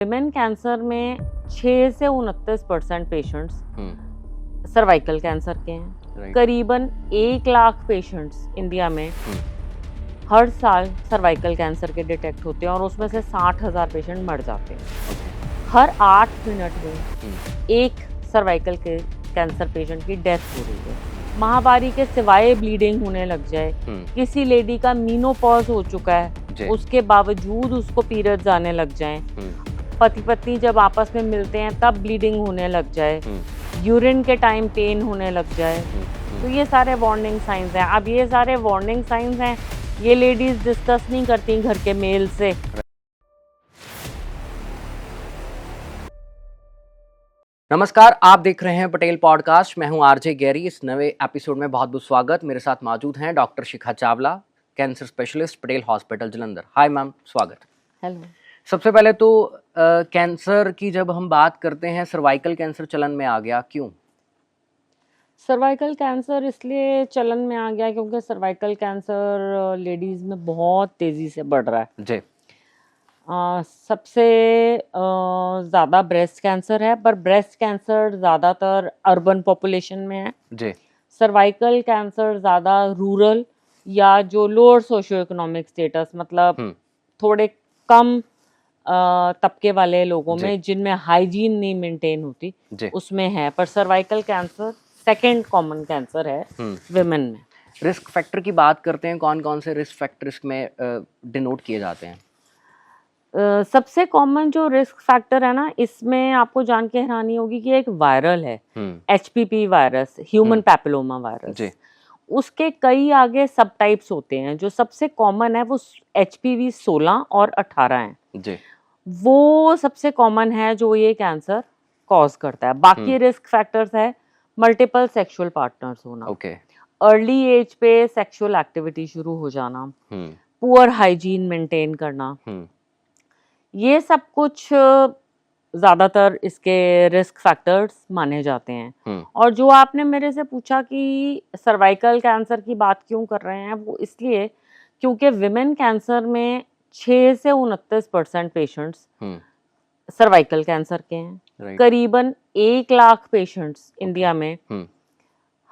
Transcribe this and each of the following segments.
Women cancer में 6 से 29% patients cervical cancer के हैं। करीबन 1 लाख पेशेंट्स इंडिया में हर साल सर्वाइकल कैंसर के डिटेक्ट होते हैं और उसमें से 60,000 पेशेंट मर जाते हैं। हर 8 मिनट में एक सर्वाइकल के कैंसर पेशेंट की डेथ हो रही है। माहवारी के सिवाय ब्लीडिंग होने लग जाए, किसी लेडी का मीनोपॉज हो चुका है, उसके बावजूद उसको पीरियड्स आने लग जाएं, पति पत्नी जब आपस में मिलते हैं तब ब्लीडिंग होने लग जाए, यूरिन के टाइम पेन होने लग जाए, तो ये सारे वार्निंग साइंस हैं। अब ये सारे वार्निंग साइंस हैं, ये लेडीज डिस्कस नहीं करती घर के मेल से। नमस्कार, आप देख रहे हैं पटेल पॉडकास्ट। मैं हूं आरजे गैरी। इस नए एपिसोड में बहुत बहुत स्वागत। मेरे साथ मौजूद हैं doctor Shikha Chawla, cancer specialist, Patel hospital Jalandhar. Hi ma'am, स्वागत। हेलो। सबसे पहले तो कैंसर की जब हम बात करते हैं, सर्वाइकल कैंसर चलन में आ गया, क्यों? सर्वाइकल कैंसर इसलिए चलन में आ गया क्योंकि सर्वाइकल कैंसर लेडीज में बहुत तेजी से बढ़ रहा है जी। सबसे ज़्यादा ब्रेस्ट कैंसर है, पर ब्रेस्ट कैंसर ज़्यादातर अर्बन पॉपुलेशन में है जी। सर्वाइकल कैंसर ज़्यादा रूरल या जो लोअर सोशियो इकोनॉमिक स्टेटस, मतलब थोड़े कम तबके वाले लोगों में, जिनमें हाइजीन नहीं मेंटेन होती, उसमें है। पर cervical cancer second common cancer है विमेन में। रिस्क फैक्टर की बात करते हैं, कौन कौन से रिस्क फैक्टर इसमें डिनोट किए जाते हैं? सबसे कॉमन जो रिस्क फैक्टर है ना, इसमें आपको जान के हैरानी होगी कि एक वायरल है, HPV virus, human papilloma virus. उसके कई आगे सब टाइप्स होते हैं। जो सबसे कॉमन है वो HPV 16 और 18 हैं। वो सबसे कॉमन है जो ये कैंसर कॉज करता है। बाकी रिस्क फैक्टर्स है मल्टीपल सेक्सुअल पार्टनर्स होना, अर्ली एज पे सेक्सुअल एक्टिविटी शुरू हो जाना, पुअर हाइजीन मेंटेन करना, ये सब कुछ ज़्यादातर इसके रिस्क फैक्टर्स माने जाते हैं। और जो आपने मेरे से पूछा कि सर्वाइकल कैंसर की बात क्यों कर रहे हैं, वो इसलिए क्योंकि विमेन कैंसर में 6 से 29% पेशेंट्स सर्वाइकल कैंसर के हैं। करीबन 1 लाख पेशेंट्स इंडिया में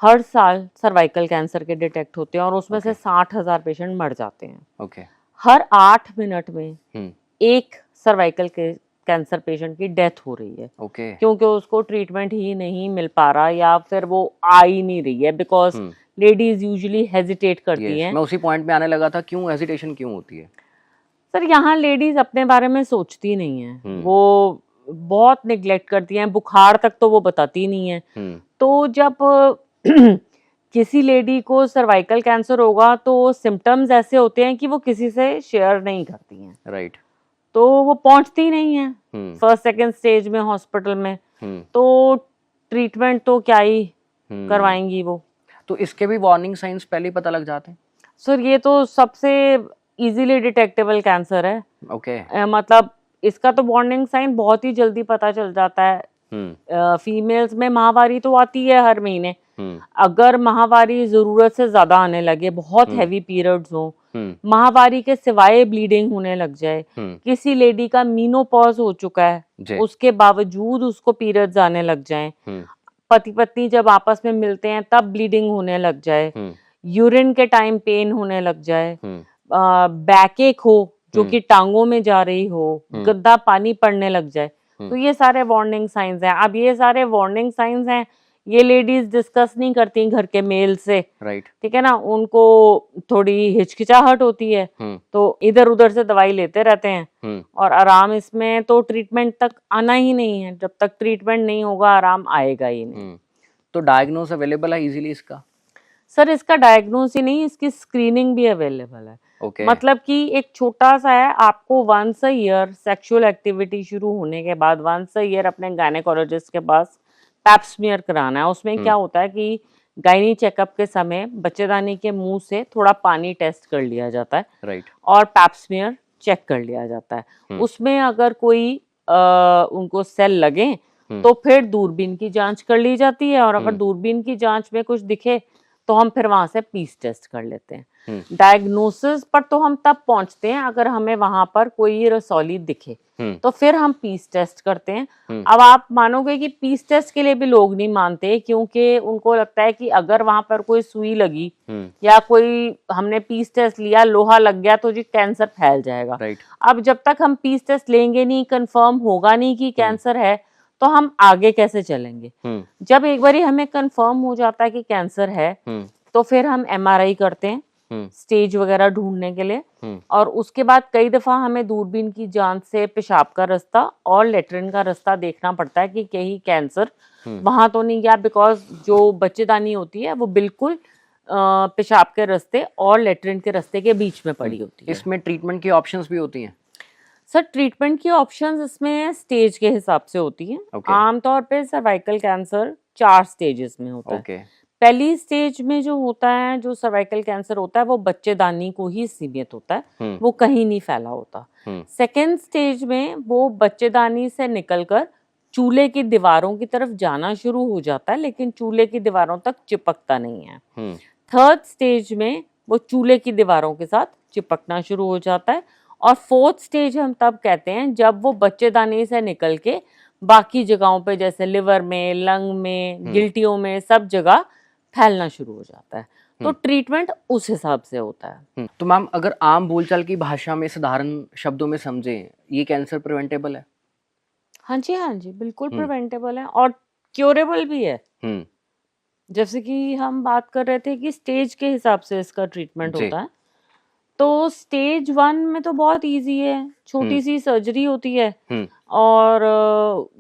हर साल सर्वाइकल कैंसर के डिटेक्ट होते हैं और उसमें से 60,000 पेशेंट मर जाते हैं। हर 8 मिनट में एक सर्वाइकल के कैंसर पेशेंट की डेथ हो रही है, क्योंकि उसको ट्रीटमेंट ही नहीं मिल पा रहा या फिर वो आ ही नहीं रही है, बिकॉज लेडीज यूजुअली हेजिटेट करती हैं। मैं उसी पॉइंट में आने लगा था, क्यों हेजिटेशन क्यों होती है? सर, यहाँ लेडीज अपने बारे में सोचती नहीं है, वो बहुत निग्लेक्ट करती हैं। बुखार तक तो वो बताती नहीं है। तो जब किसी लेडी को सर्वाइकल कैंसर होगा तो सिम्टम्स ऐसे होते हैं कि वो किसी से शेयर नहीं करती हैं। राइट। तो वो पहुंचती नहीं है फर्स्ट सेकंड स्टेज में हॉस्पिटल में, तो ट्रीटमेंट तो क्या ही करवाएंगी वो। तो इसके भी वार्निंग साइंस पहले ही पता लग जाते हैं? सर, ये तो सबसे इजीली डिटेक्टेबल कैंसर है। मतलब इसका तो वार्निंग साइन बहुत ही जल्दी पता चल जाता है। फीमेल्स में माहवारी तो आती है हर महीने। अगर माहवारी जरूरत से ज्यादा आने लगे, बहुत हैवी पीरियड्स हो, माहवारी के सिवाय ब्लीडिंग होने लग जाए, किसी लेडी का मीनोपॉज हो चुका है, उसके बावजूद उसको पीरियड्स आने लग जाएं, पति पत्नी जब आपस में मिलते हैं तब ब्लीडिंग होने लग जाए, यूरिन के टाइम पेन होने लग जाए, बैकएक हो जो कि टांगों में जा रही हो, गंदा पानी पड़ने लग जाए, तो ये सारे वार्निंग साइंस हैं। अब ये सारे वार्निंग साइंस हैं, ये लेडीज डिस्कस नहीं करती घर के मेल से। ठीक है ना, उनको थोड़ी हिचकिचाहट होती है, तो इधर उधर से दवाई लेते रहते हैं और आराम इसमें तो ट्रीटमेंट तक आना ही नहीं है। जब तक ट्रीटमेंट नहीं होगा आराम आएगा ही नहीं। तो डायग्नोस अवेलेबल है इजीली इसका? सर, इसका डायग्नोस ही नहीं, इसकी स्क्रीनिंग भी अवेलेबल है। मतलब कि एक छोटा सा है, आपको once a year sexual activity शुरू होने के बाद वंस अ ईयर अपने गायनेकोलॉजिस्ट के पास पैप स्मीयर कराना है। उसमें क्या होता है कि गायनी चेकअप के समय बच्चेदानी के मुंह से थोड़ा पानी टेस्ट कर लिया जाता है, और पैप स्मीयर चेक कर लिया जाता है। उसमें अगर कोई उनको सेल लगे तो फिर दूरबीन की जांच कर ली जाती है, और अगर दूरबीन की जांच में कुछ दिखे तो हम फिर वहां से पीस टेस्ट कर लेते हैं। डायग्नोसिस पर तो हम तब पहुंचते हैं अगर हमें वहां पर कोई रसौली दिखे, तो फिर हम पीस टेस्ट करते हैं। अब आप मानोगे कि पीस टेस्ट के लिए भी लोग नहीं मानते, क्योंकि उनको लगता है कि अगर वहां पर कोई सुई लगी या कोई हमने पीस टेस्ट लिया, लोहा लग गया, तो जी कैंसर फैल जाएगा। अब जब तक हम पीस टेस्ट लेंगे नहीं, कंफर्म होगा नहीं कि कैंसर है, तो हम आगे कैसे चलेंगे। जब एक बार हमें कंफर्म हो जाता है कि कैंसर है, तो फिर हम एमआरआई करते हैं स्टेज वगैरह ढूंढने के लिए, और उसके बाद कई दफा हमें दूरबीन की जांच से पेशाब का रास्ता और लेटरिन का रास्ता देखना पड़ता है कि कहीं कैंसर वहां तो नहीं गया, बिकॉज जो बच्चेदानी होती है वो बिल्कुल पेशाब के रास्ते और लेटरिन के रास्ते के बीच में पड़ी होती है। इसमें ट्रीटमेंट की ऑप्शंस भी होती हैं? सर ट्रीटमेंट की ऑप्शंस इसमें स्टेज के हिसाब से होती हैं। आमतौर पे सर्वाइकल कैंसर 4 स्टेजेस में होता है। पहली स्टेज में जो होता है, जो सर्वाइकल कैंसर होता है, वो बच्चेदानी को ही सीमित होता है, वो कहीं नहीं फैला होता। सेकेंड स्टेज में वो बच्चेदानी से निकलकर चूल्हे की दीवारों की तरफ जाना शुरू हो जाता है, लेकिन चूल्हे की दीवारों तक चिपकता नहीं है। थर्ड स्टेज में वो चूल्हे की दीवारों के साथ चिपकना शुरू हो जाता है, और फोर्थ स्टेज हम तब कहते हैं जब वो बच्चेदानी से निकल के बाकी जगहों पे, जैसे लिवर में, लंग में, गिल्टियों में, सब जगह फैलना शुरू हो जाता है। तो ट्रीटमेंट उस हिसाब से होता है। तो मैम, अगर आम बोलचाल की भाषा में साधारण शब्दों में समझे, ये कैंसर प्रिवेंटेबल है? हाँ जी, बिल्कुल प्रिवेंटेबल है और क्योरेबल भी है। जैसे कि हम बात कर रहे थे कि स्टेज के हिसाब से इसका ट्रीटमेंट होता है, तो स्टेज 1 में तो बहुत इजी है, छोटी सी सर्जरी होती है और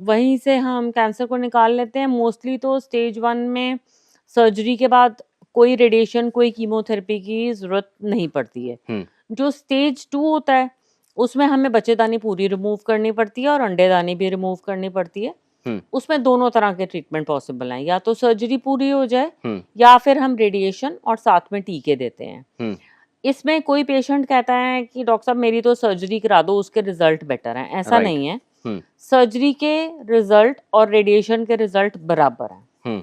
वहीं से हम कैंसर को निकाल लेते हैं। मोस्टली तो स्टेज 1 में सर्जरी के बाद कोई रेडिएशन, कोई कीमोथेरेपी की जरूरत नहीं पड़ती है। जो स्टेज 2 होता है, उसमें हमें बच्चेदानी पूरी रिमूव करनी पड़ती है और अंडेदानी भी रिमूव करनी पड़ती है। उसमें दोनों तरह के ट्रीटमेंट पॉसिबल हैं, या तो सर्जरी पूरी हो जाए या फिर हम रेडिएशन और साथ में टीके देते हैं। इसमें कोई पेशेंट कहता है कि डॉक्टर साहब मेरी तो सर्जरी करा दो, उसके रिजल्ट बेटर हैं, ऐसा नहीं है। सर्जरी के रिजल्ट और रेडिएशन के रिजल्ट बराबर हैं।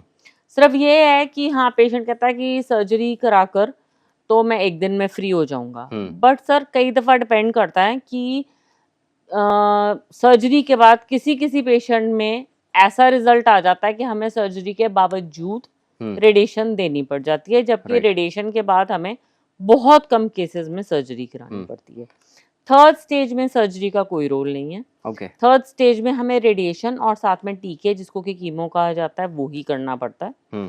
सिर्फ ये है कि हाँ, पेशेंट कहता है कि सर्जरी कराकर तो मैं एक दिन में फ्री हो जाऊंगा, बट सर कई दफा डिपेंड करता है कि सर्जरी के बाद किसी किसी पेशेंट में ऐसा रिजल्ट आ जाता है कि हमें सर्जरी के बावजूद रेडिएशन देनी पड़ जाती है, जबकि रेडिएशन के बाद हमें बहुत कम केसेस में सर्जरी करानी पड़ती है। थर्ड स्टेज में सर्जरी का कोई रोल नहीं है। थर्ड स्टेज में हमें रेडिएशन और साथ में टीके, जिसको कि कीमो कहा जाता है, वो ही करना पड़ता है।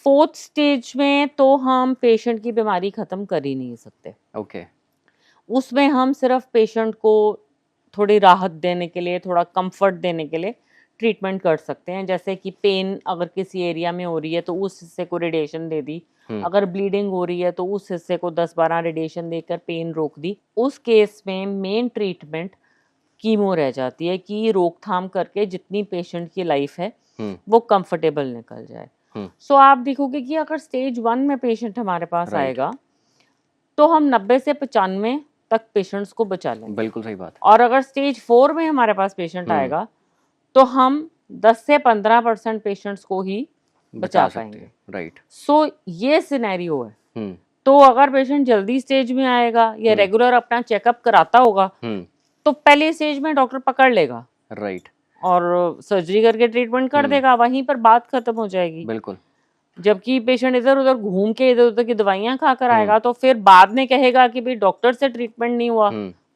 फोर्थ स्टेज में तो हम पेशेंट की बीमारी खत्म कर ही नहीं सकते। उसमें हम सिर्फ पेशेंट को थोड़ी राहत देने के लिए, थोड़ा कंफर्ट देने के लिए ट्रीटमेंट कर सकते हैं। जैसे कि पेन अगर किसी एरिया में हो रही है तो उस हिस्से को रेडिएशन दे दी, अगर ब्लीडिंग हो रही है तो उस हिस्से को 10-12 रेडिएशन देकर पेन रोक दी। उस केस में मेन ट्रीटमेंट कीमो रह जाती है कि रोकथाम करके जितनी पेशेंट की लाइफ है वो कंफर्टेबल निकल जाए। सो आप देखोगे कि अगर स्टेज 1 में पेशेंट हमारे पास आएगा तो हम 90 से 95 तक पेशेंट्स को बचा लेंगे। बिल्कुल सही बात। और अगर स्टेज 4 में हमारे पास पेशेंट आएगा तो हम 10 से 15% पेशेंट्स को ही बचा पाएंगे। राइट। सो ये सिनेरियो है। तो अगर पेशेंट जल्दी स्टेज में आएगा या रेगुलर अपना चेकअप कराता होगा तो पहले स्टेज में डॉक्टर पकड़ लेगा, राइट, और सर्जरी करके ट्रीटमेंट कर देगा, वहीं पर बात खत्म हो जाएगी। बिल्कुल। जबकि पेशेंट इधर उधर घूम के इधर उधर की दवाइयां खाकर आएगा तो फिर बाद में कहेगा कि भाई डॉक्टर से ट्रीटमेंट नहीं हुआ,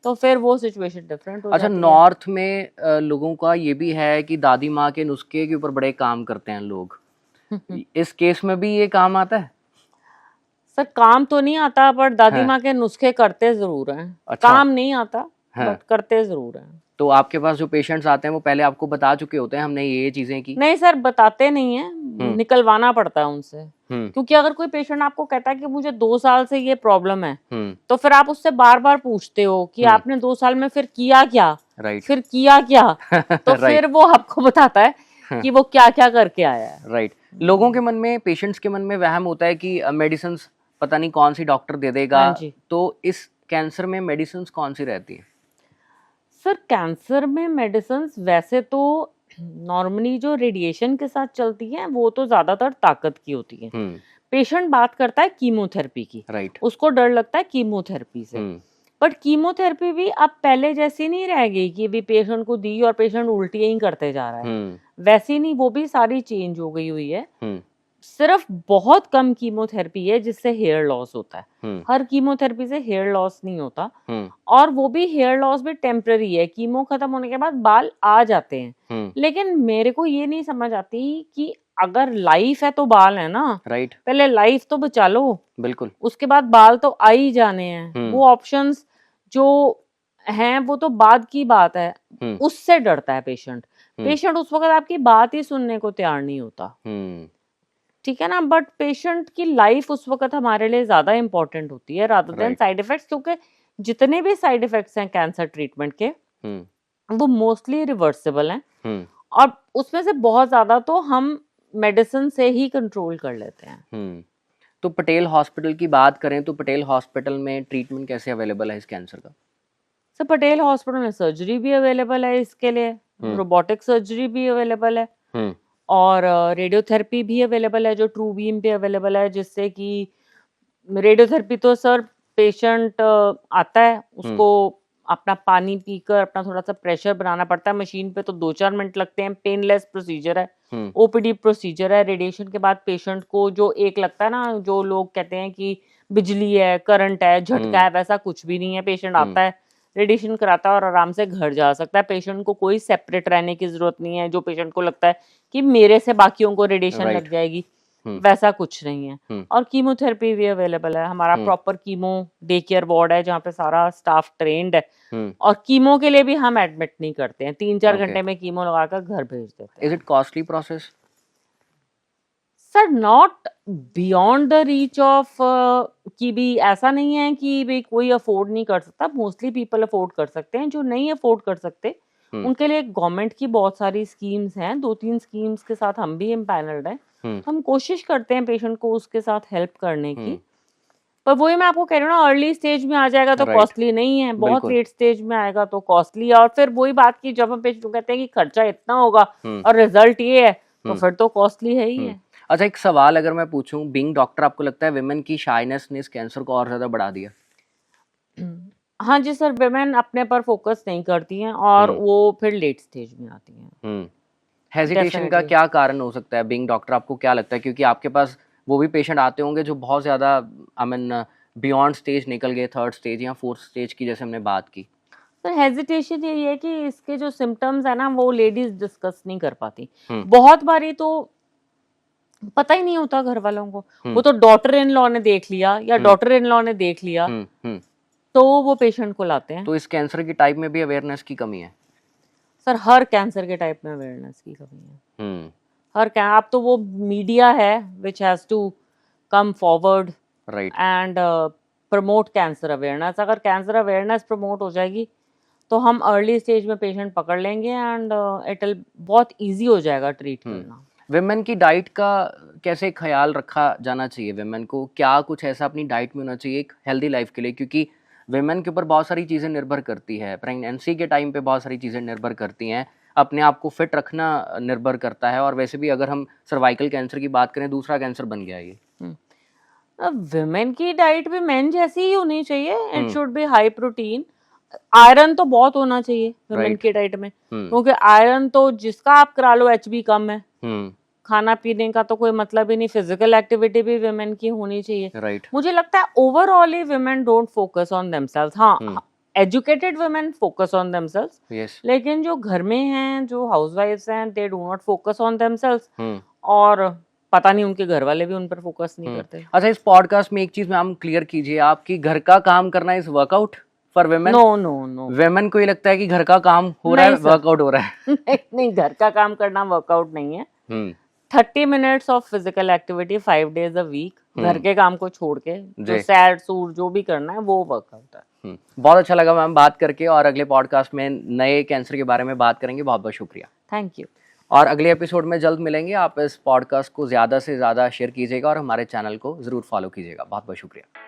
तो फिर वो सिचुएशन डिफरेंट हो जाती है। अच्छा, नॉर्थ में लोगों का ये भी है कि दादी माँ के नुस्खे के ऊपर बड़े काम करते हैं लोग। इस केस में भी ये काम आता है? सर काम तो नहीं आता, पर दादी माँ के नुस्खे करते जरूर हैं। अच्छा। काम नहीं आता, बट करते जरूर हैं। तो आपके पास जो पेशेंट्स आते हैं वो पहले आपको बता चुके होते हैं हमने ये चीजें की? नहीं सर, बताते नहीं है, निकलवाना पड़ता है उनसे। क्योंकि अगर कोई पेशेंट आपको कहता है कि मुझे 2 साल से ये प्रॉब्लम है, तो फिर आप उससे बार बार पूछते हो कि आपने 2 साल में फिर किया क्या, फिर किया क्या, तो फिर वो आपको बताता है कि वो क्या क्या करके आया है। राइट। लोगों के मन में, पेशेंट्स के मन में वहम होता है कि मेडिसिन पता नहीं कौन सी डॉक्टर दे देगा। तो इस कैंसर में मेडिसिन कौन सी रहती है? सर कैंसर में मेडिसिन वैसे तो नॉर्मली जो रेडिएशन के साथ चलती हैं वो तो ज्यादातर ताकत की होती है। पेशेंट बात करता है कीमोथेरेपी की, राइट, उसको डर लगता है कीमोथेरेपी से, बट कीमोथेरेपी भी अब पहले जैसी नहीं रह गई कि भी पेशेंट को दी और पेशेंट उल्टियां ही करते जा रहा है, वैसी नहीं, वो भी सारी चेंज हो गई हुई है। सिर्फ बहुत कम कीमोथेरेपी है जिससे हेयर लॉस होता है, हर कीमोथेरेपी से हेयर लॉस नहीं होता, और वो भी हेयर लॉस भी टेम्पररी है, कीमो खत्म होने के बाद बाल आ जाते हैं। लेकिन मेरे को ये नहीं समझ आती कि अगर लाइफ है तो बाल है ना, राइट, पहले लाइफ तो बचा लो, बिल्कुल, उसके बाद बाल तो आ ही जाने हैं। वो ऑप्शंस जो हैं वो तो बाद की बात है, उससे डरता है पेशेंट। पेशेंट उस वक्त आपकी बात ही सुनने को तैयार नहीं होता, ठीक है ना, बट पेशेंट की लाइफ उस वक्त हमारे लिए ज्यादा इंपॉर्टेंट होती है रादर देन साइड इफेक्ट्स, क्योंकि जितने भी साइड इफेक्ट्स हैं कैंसर ट्रीटमेंट के वो मोस्टली रिवर्सिबल हैं, और उसमें से बहुत ज्यादा तो हम मेडिसिन से ही कंट्रोल कर लेते हैं। तो पटेल हॉस्पिटल की बात करें तो पटेल हॉस्पिटल में ट्रीटमेंट कैसे अवेलेबल है इस कैंसर का? सर पटेल हॉस्पिटल में सर्जरी भी अवेलेबल है इसके लिए, रोबोटिक सर्जरी भी अवेलेबल है, और रेडियोथेरेपी भी अवेलेबल है जो ट्रू बीम पे अवेलेबल है, जिससे कि रेडियोथेरेपी तो सर पेशेंट आता है, उसको अपना पानी पीकर अपना थोड़ा सा प्रेशर बनाना पड़ता है, मशीन पे तो 2-4 मिनट लगते हैं, पेनलेस प्रोसीजर है, ओपीडी प्रोसीजर है। रेडिएशन के बाद पेशेंट को जो एक लगता है ना, जो लोग कहते हैं कि बिजली है, करंट है, झटका है, वैसा कुछ भी नहीं है। पेशेंट आता है, रेडिएशन कराता है और आराम से घर जा सकता है। पेशेंट को कोई सेपरेट रहने की जरूरत नहीं है, जो पेशेंट को लगता है कि मेरे से बाकियों को रेडिएशन लग जाएगी, वैसा कुछ नहीं है। और कीमोथेरेपी भी अवेलेबल है, हमारा proper chemo day care ward है जहाँ पे सारा स्टाफ ट्रेंड है, और कीमो के लिए भी हम एडमिट नहीं करते हैं, 3-4 घंटे में कीमो लगाकर घर भेज देते हैं। Is it costly process? Sir not beyond the reach of, कि भी ऐसा नहीं है कि भी कोई अफोर्ड नहीं कर सकता, मोस्टली पीपल अफोर्ड कर सकते हैं। जो नहीं अफोर्ड कर सकते उनके लिए गवर्नमेंट की बहुत सारी स्कीम्स हैं, 2-3 स्कीम्स के साथ हम भी एम्पैनल्ड हैं, हम कोशिश करते हैं पेशेंट को उसके साथ हेल्प करने की, पर वही मैं आपको कह रही हूँ ना, अर्ली स्टेज में आ जाएगा तो कॉस्टली नहीं है, बहुत लेट स्टेज में आएगा तो कॉस्टली है। और फिर वही बात की, जब हम पेशेंट को कहते हैं कि खर्चा इतना होगा और रिजल्ट ये है, तो फिर तो कॉस्टली है ही है। अच्छा, एक सवाल अगर मैं पूछूं, बीइंग डॉक्टर, आपको लगता है विमेन की शाइनेस ने इस कैंसर को और ज्यादा बढ़ा दिया? हाँ जी सर, विमेन अपने पर फोकस नहीं करती हैं और वो फिर लेट स्टेज में आती हैं। हेजिटेशन का क्या कारण हो सकता है बीइंग डॉक्टर, आपको क्या लगता है? क्योंकि आपके पास वो भी पेशेंट आते होंगे जो बहुत ज़्यादा आई मीन बियॉन्ड स्टेज निकल गए, 3rd स्टेज या 4th स्टेज की, जैसे हमने बात की। सर हेजिटेशन यही है कि इसके जो सिम्टम्स है ना, वो लेडीज डिस्कस नहीं कर पाती। बहुत बारी तो पता ही नहीं होता घर वालों को, वो तो डॉटर इन लॉ ने देख लिया या डॉटर इन लॉ ने देख लिया, तो वो पेशेंट को लाते हैं। तो इस कैंसर की टाइप में भी अवेयरनेस की कमी है? सर हर कैंसर के टाइप में अवेयरनेस की कमी है, हर आप तो वो मीडिया है which has to come forward and promote cancer awareness. अगर कैंसर अवेयरनेस प्रमोट हो जाएगी तो हम अर्ली स्टेज में पेशेंट पकड़ लेंगे एंड इट विल बहुत इजी हो जाएगा ट्रीट करना। विमेन की डाइट का कैसे ख्याल रखा जाना चाहिए? विमेन को क्या कुछ ऐसा अपनी डाइट में होना चाहिए एक हेल्दी लाइफ के लिए? क्योंकि विमेन के ऊपर बहुत सारी चीज़ें निर्भर करती है, प्रेगनेंसी के टाइम पे बहुत सारी चीज़ें निर्भर करती हैं, अपने आप को फिट रखना निर्भर करता है, और वैसे भी अगर हम सर्वाइकल कैंसर की बात करें, दूसरा कैंसर बन गया ये। विमेन की डाइट भी मेन जैसी ही होनी चाहिए, it should be high protein, iron तो बहुत होना चाहिए विमेन की डाइट में, क्योंकि आयरन तो जिसका आप करा लो HB कम है, खाना पीने का तो कोई मतलब ही नहीं, फिजिकल एक्टिविटी भी विमेन की होनी चाहिए। मुझे लगता है overall he women don't focus on themselves. हाँ, educated women focus on themselves, लेकिन जो घर में हैं, जो हाउसवाइफ्स हैं, they do not focus on themselves, और पता नहीं उनके घर वाले भी उन पर फोकस नहीं करते। अच्छा, इस पॉडकास्ट में एक चीज मैम क्लियर कीजिए, आपकी घर का काम करना is workout for women? No no no, women को ये लगता है कि घर का काम हो रहा है, वर्कआउट हो रहा है। नहीं, घर का काम करना वर्कआउट नहीं है। 30 minutes of physical activity 5 days a week, घर के काम को छोड़ के जो सैर सूर जो भी करना है वो वर्कआउट है। बहुत अच्छा लगा मैम बात करके, और अगले पॉडकास्ट में नए कैंसर के बारे में बात करेंगे। बहुत बहुत शुक्रिया। Thank you. और अगले एपिसोड में जल्द मिलेंगे। आप इस पॉडकास्ट को ज़्यादा से ज़्यादा शेयर कीजिएगा और हमारे चैनल को ज़रूर फॉलो कीजिएगा। बहुत बहुत शुक्रिया।